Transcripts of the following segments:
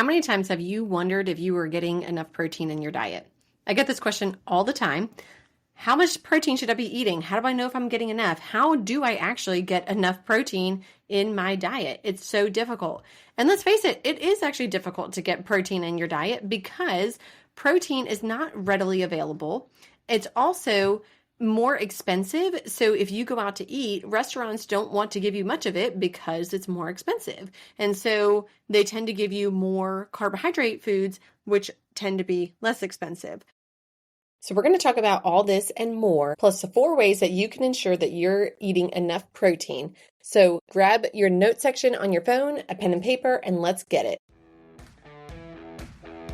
How many times have you wondered if you were getting enough protein in your diet? I get this question all the time. How much protein should I be eating? How do I know if I'm getting enough? How do I actually get enough protein in my diet? It's so difficult. And let's face it, it is actually difficult to get protein in your diet because protein is not readily available. It's also more expensive. So if you go out to eat, restaurants don't want to give you much of it because it's more expensive. And so they tend to give you more carbohydrate foods, which tend to be less expensive. So we're going to talk about all this and more, plus the 4 ways that you can ensure that you're eating enough protein. So grab your note section on your phone, a pen and paper, and let's get it.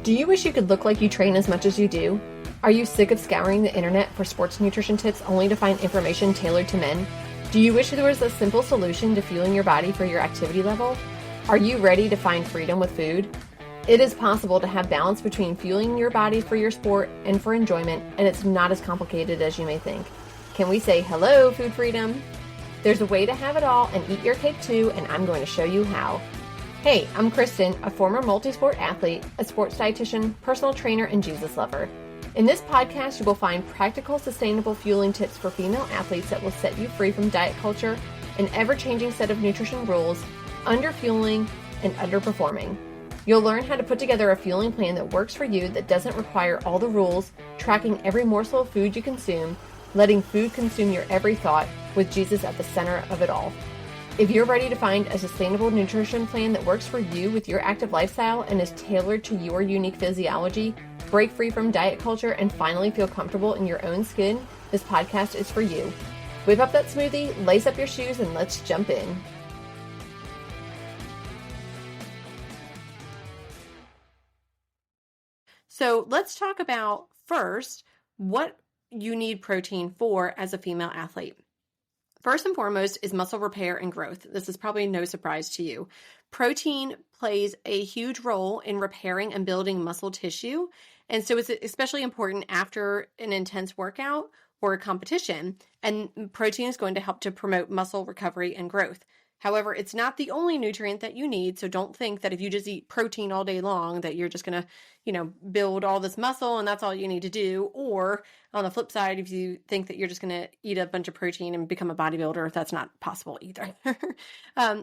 Do you wish you could look like you train as much as you do? Are you sick of scouring the internet for sports nutrition tips only to find information tailored to men? Do you wish there was a simple solution to fueling your body for your activity level? Are you ready to find freedom with food? It is possible to have balance between fueling your body for your sport and for enjoyment, and it's not as complicated as you may think. Can we say hello, food freedom? There's a way to have it all and eat your cake too, and I'm going to show you how. Hey, I'm Kristen, a former multi-sport athlete, a sports dietitian, personal trainer, and Jesus lover. In this podcast, you will find practical, sustainable fueling tips for female athletes that will set you free from diet culture, an ever-changing set of nutrition rules, underfueling, and underperforming. You'll learn how to put together a fueling plan that works for you, that doesn't require all the rules, tracking every morsel of food you consume, letting food consume your every thought, with Jesus at the center of it all. If you're ready to find a sustainable nutrition plan that works for you with your active lifestyle and is tailored to your unique physiology, break free from diet culture, and finally feel comfortable in your own skin, this podcast is for you. Whip up that smoothie, lace up your shoes, and let's jump in. So let's talk about first what you need protein for as a female athlete. First and foremost is muscle repair and growth. This is probably no surprise to you. Protein plays a huge role in repairing and building muscle tissue. And so it's especially important after an intense workout or a competition. And protein is going to help to promote muscle recovery and growth. However, it's not the only nutrient that you need. So don't think that if you just eat protein all day long that you're just going to, build all this muscle and that's all you need to do. Or on the flip side, if you think that you're just going to eat a bunch of protein and become a bodybuilder, that's not possible either.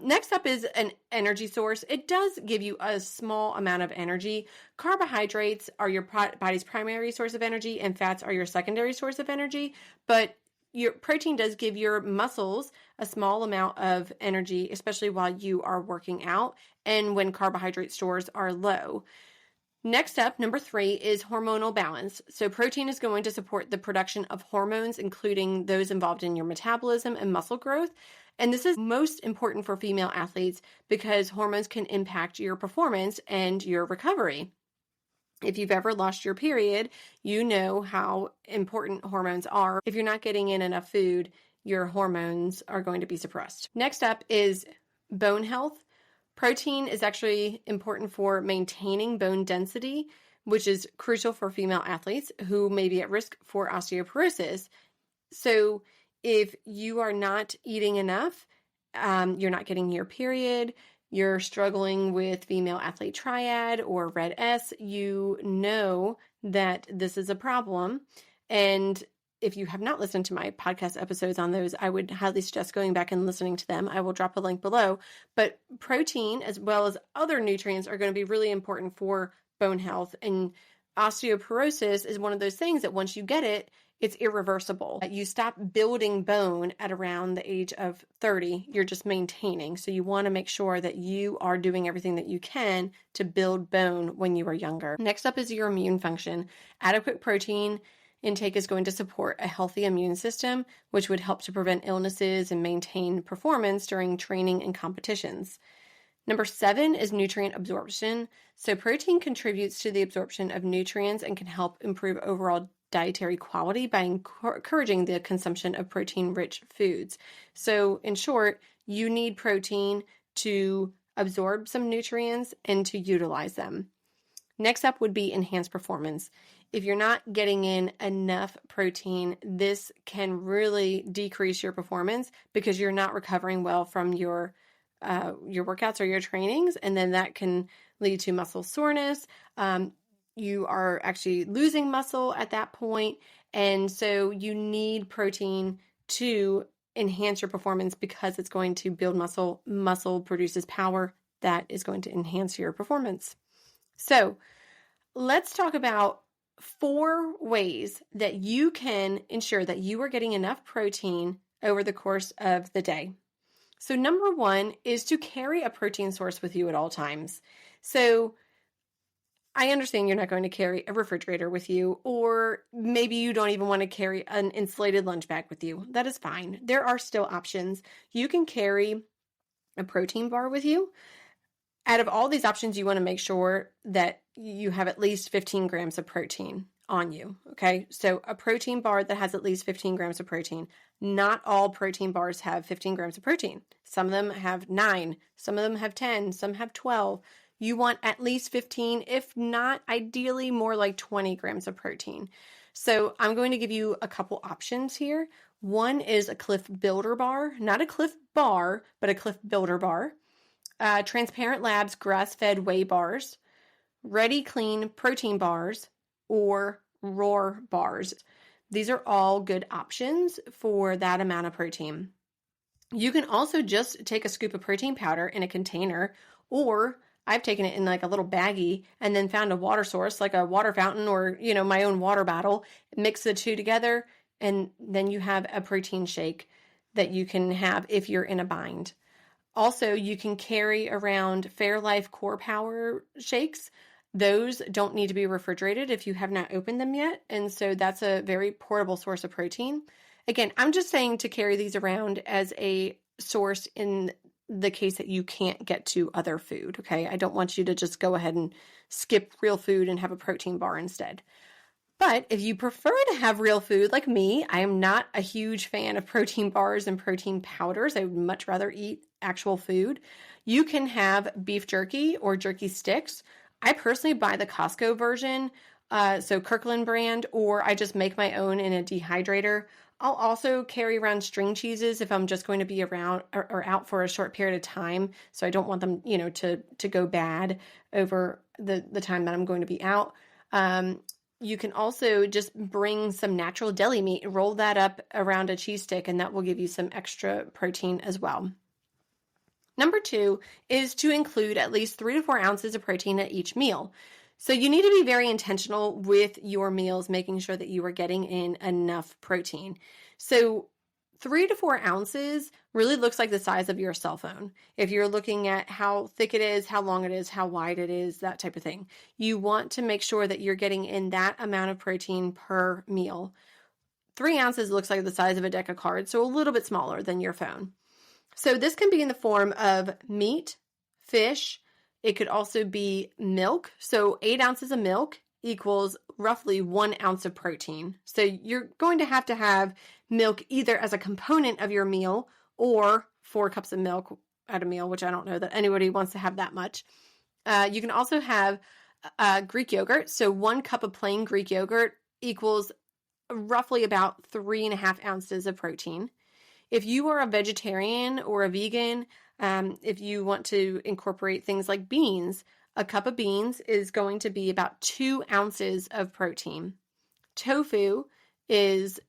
Next up is an energy source. It does give you a small amount of energy. Carbohydrates are your body's primary source of energy and fats are your secondary source of energy. But your protein does give your muscles a small amount of energy, especially while you are working out and when carbohydrate stores are low. Next up, number 3 is hormonal balance. So protein is going to support the production of hormones, including those involved in your metabolism and muscle growth. And this is most important for female athletes because hormones can impact your performance and your recovery. If you've ever lost your period, you know how important hormones are. If you're not getting in enough food, your hormones are going to be suppressed. Next up is bone health. Protein is actually important for maintaining bone density, which is crucial for female athletes who may be at risk for osteoporosis. So if you are not eating enough, you're not getting your period, you're struggling with female athlete triad or red S, you know that this is a problem. And if you have not listened to my podcast episodes on those, I would highly suggest going back and listening to them. I will drop a link below. But protein, as well as other nutrients, are going to be really important for bone health. And osteoporosis is one of those things that once you get it, it's irreversible. You stop building bone at around the age of 30. You're just maintaining. So you want to make sure that you are doing everything that you can to build bone when you are younger. Next up is your immune function. Adequate protein intake is going to support a healthy immune system, which would help to prevent illnesses and maintain performance during training and competitions. Number 7 is nutrient absorption. So protein contributes to the absorption of nutrients and can help improve overall dietary quality by encouraging the consumption of protein-rich foods. So in short, you need protein to absorb some nutrients and to utilize them. Next up would be enhanced performance. If you're not getting in enough protein, this can really decrease your performance because you're not recovering well from your workouts or your trainings, and then that can lead to muscle soreness. You are actually losing muscle at that point. And so you need protein to enhance your performance because it's going to build muscle. Muscle produces power that is going to enhance your performance. So let's talk about 4 ways that you can ensure that you are getting enough protein over the course of the day. So number 1 is to carry a protein source with you at all times. So I understand you're not going to carry a refrigerator with you, or maybe you don't even want to carry an insulated lunch bag with you. That is fine. There are still options. You can carry a protein bar with you. Out of all these options, you want to make sure that you have at least 15 grams of protein on you, okay? So a protein bar that has at least 15 grams of protein. Not all protein bars have 15 grams of protein. Some of them have 9, some of them have 10, some have 12. You want at least 15, if not, ideally more like 20 grams of protein. So I'm going to give you a couple options here. One is a Cliff Builder bar, not a Cliff Bar, but a Cliff Builder bar. Transparent Labs grass-fed whey bars, Ready Clean protein bars, or Roar bars. These are all good options for that amount of protein. You can also just take a scoop of protein powder in a container, or I've taken it in like a little baggie and then found a water source like a water fountain or, my own water bottle, mix the two together, and then you have a protein shake that you can have if you're in a bind. Also, you can carry around Fairlife Core Power shakes. Those don't need to be refrigerated if you have not opened them yet, and so that's a very portable source of protein. Again, I'm just saying to carry these around as a source in the case that you can't get to other food, okay? I don't want you to just go ahead and skip real food and have a protein bar instead. But if you prefer to have real food like me, I am not a huge fan of protein bars and protein powders. I would much rather eat actual food. You can have beef jerky or jerky sticks. I personally buy the Costco version, so Kirkland brand, or I just make my own in a dehydrator. I'll also carry around string cheeses if I'm just going to be around or out for a short period of time. So I don't want them, to go bad over the time that I'm going to be out. You can also just bring some natural deli meat, roll that up around a cheese stick, and that will give you some extra protein as well. Number 2 is to include at least 3 to 4 ounces of protein at each meal. So you need to be very intentional with your meals, making sure that you are getting in enough protein. So 3 to 4 ounces really looks like the size of your cell phone. If you're looking at how thick it is, how long it is, how wide it is, that type of thing. You want to make sure that you're getting in that amount of protein per meal. 3 ounces looks like the size of a deck of cards, so a little bit smaller than your phone. So this can be in the form of meat, fish. It could also be milk. So 8 ounces of milk equals roughly 1 ounce of protein. So you're going to have milk either as a component of your meal or 4 cups of milk at a meal, which I don't know that anybody wants to have that much. You can also have Greek yogurt. So 1 cup of plain Greek yogurt equals roughly about 3.5 ounces of protein. If you are a vegetarian or a vegan, if you want to incorporate things like beans, a cup of beans is going to be about 2 ounces of protein. Tofu is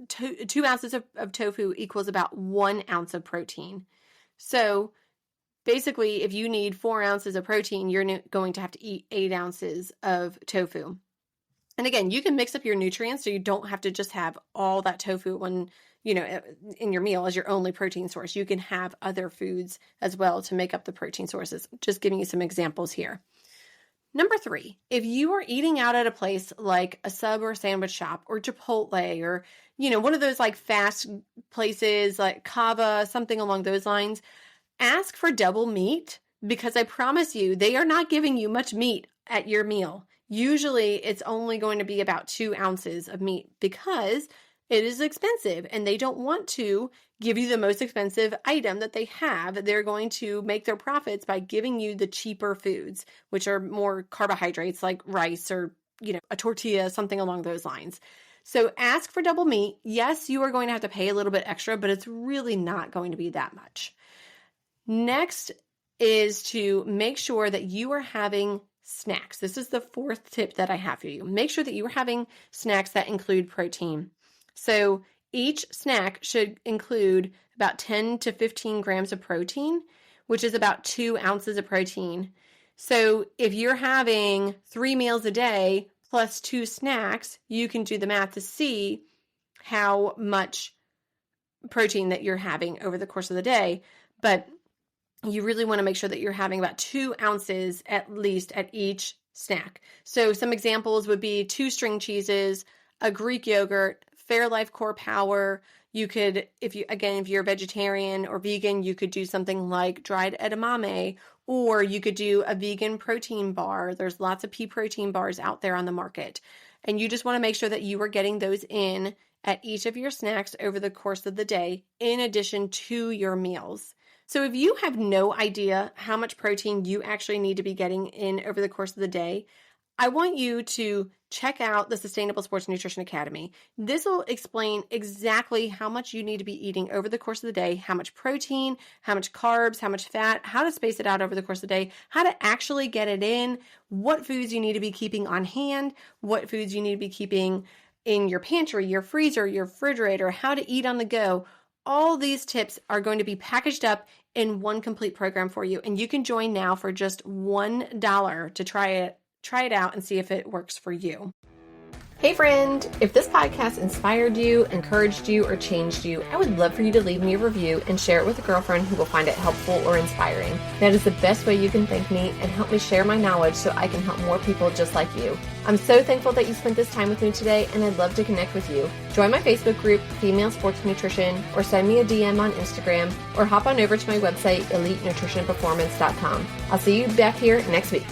2 ounces of tofu equals about 1 ounce of protein. So basically, if you need 4 ounces of protein, you're going to have to eat 8 ounces of tofu. And again, you can mix up your nutrients so you don't have to just have all that tofu in your meal as your only protein source. You can have other foods as well to make up the protein sources. Just giving you some examples here. Number 3, if you are eating out at a place like a sub or sandwich shop or Chipotle or, one of those like fast places like Cava, something along those lines, ask for double meat because I promise you, they are not giving you much meat at your meal. Usually it's only going to be about 2 ounces of meat because it is expensive and they don't want to give you the most expensive item that they have. They're going to make their profits by giving you the cheaper foods, which are more carbohydrates like rice or, a tortilla, something along those lines. So ask for double meat. Yes, you are going to have to pay a little bit extra, but it's really not going to be that much. Next is to make sure that you are having snacks. This is the fourth tip that I have for you. Make sure that you are having snacks that include protein. So each snack should include about 10 to 15 grams of protein, which is about 2 ounces of protein. So if you're having 3 meals a day plus 2 snacks, you can do the math to see how much protein that you're having over the course of the day. But you really want to make sure that you're having about 2 ounces at least at each snack. So some examples would be 2 string cheeses, a Greek yogurt, Fairlife Core Power. You could, if you're a vegetarian or vegan, you could do something like dried edamame, or you could do a vegan protein bar. There's lots of pea protein bars out there on the market. And you just want to make sure that you are getting those in at each of your snacks over the course of the day, in addition to your meals. So if you have no idea how much protein you actually need to be getting in over the course of the day, I want you to check out the Sustainable Sports Nutrition Academy. This will explain exactly how much you need to be eating over the course of the day, how much protein, how much carbs, how much fat, how to space it out over the course of the day, how to actually get it in, what foods you need to be keeping on hand, what foods you need to be keeping in your pantry, your freezer, your refrigerator, how to eat on the go. All these tips are going to be packaged up in one complete program for you, and you can join now for just $1 to try it out and see if it works for you. Hey friend, if this podcast inspired you, encouraged you, or changed you, I would love for you to leave me a review and share it with a girlfriend who will find it helpful or inspiring. That is the best way you can thank me and help me share my knowledge so I can help more people just like you. I'm so thankful that you spent this time with me today, and I'd love to connect with you. Join my Facebook group, Female Sports Nutrition, or send me a DM on Instagram, or hop on over to my website, elitenutritionperformance.com. I'll see you back here next week.